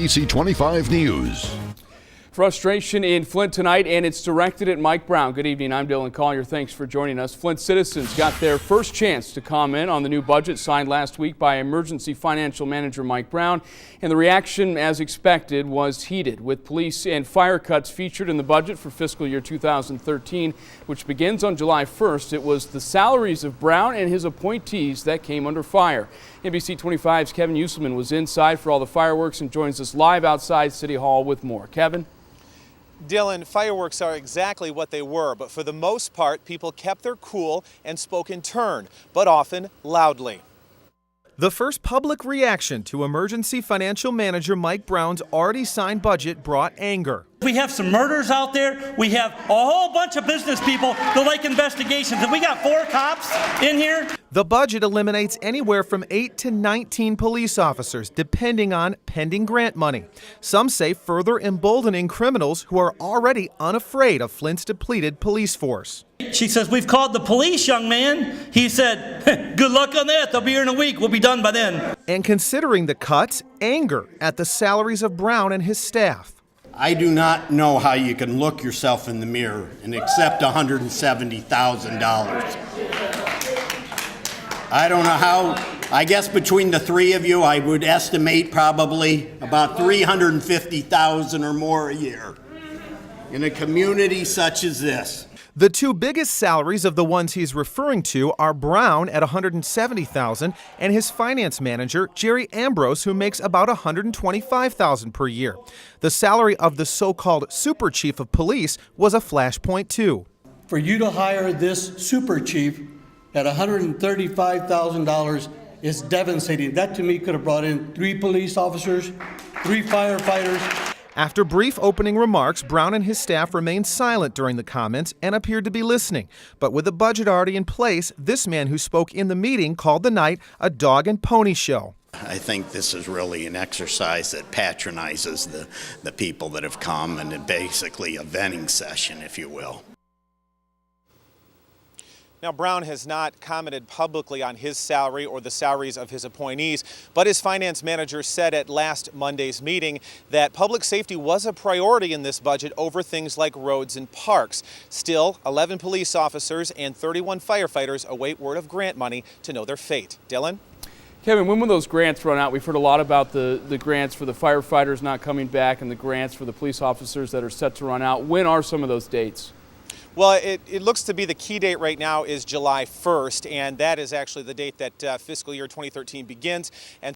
ABC 25 News. Frustration in Flint tonight, and it's directed at Mike Brown. Good evening, I'm Dylan Collier. Thanks for joining us. Flint citizens got their first chance to comment on the new budget signed last week by Emergency Financial Manager Mike Brown, and the reaction, as expected, was heated, with police and fire cuts featured in the budget for fiscal year 2013, which begins on July 1st. It was the salaries of Brown and his appointees that came under fire. NBC 25's Kevin Usselman was inside for all the fireworks and joins us live outside City Hall with more. Kevin? Dylan, fireworks are exactly what they were, but for the most part, people kept their cool and spoke in turn, but often loudly. The first public reaction to Emergency Financial Manager Mike Brown's already signed budget brought anger. We have some murders out there. We have a whole bunch of business people that like investigations, and we got 4 cops in here. The budget eliminates anywhere from 8 to 19 police officers, depending on pending grant money. Some say further emboldening criminals who are already unafraid of Flint's depleted police force. She says, "We've called the police, young man." He said, "Good luck on that. They'll be here in a week. We'll be done by then." And considering the cuts, anger at the salaries of Brown and his staff. I do not know how you can look yourself in the mirror and accept $170,000. I don't know how. I guess between the three of you, I would estimate probably about $350,000 or more a year in a community such as this. The two biggest salaries of the ones he's referring to are Brown at $170,000 and his finance manager, Jerry Ambrose, who makes about $125,000 per year. The salary of the so-called super chief of police was a flashpoint too. For you to hire this super chief at $135,000 is devastating. That to me could have brought in 3 police officers, 3 firefighters. After brief opening remarks, Brown and his staff remained silent during the comments and appeared to be listening. But with the budget already in place, this man who spoke in the meeting called the night a dog and pony show. I think this is really an exercise that patronizes the people that have come, and basically a venting session, if you will. Now, Brown has not commented publicly on his salary or the salaries of his appointees, but his finance manager said at last Monday's meeting that public safety was a priority in this budget over things like roads and parks. Still, 11 police officers and 31 firefighters await word of grant money to know their fate. Dylan? Kevin, when will those grants run out? We've heard a lot about the grants for the firefighters not coming back and the grants for the police officers that are set to run out. When are some of those dates? Well, it looks to be the key date right now is July 1st, and that is actually the date that fiscal year 2013 begins. And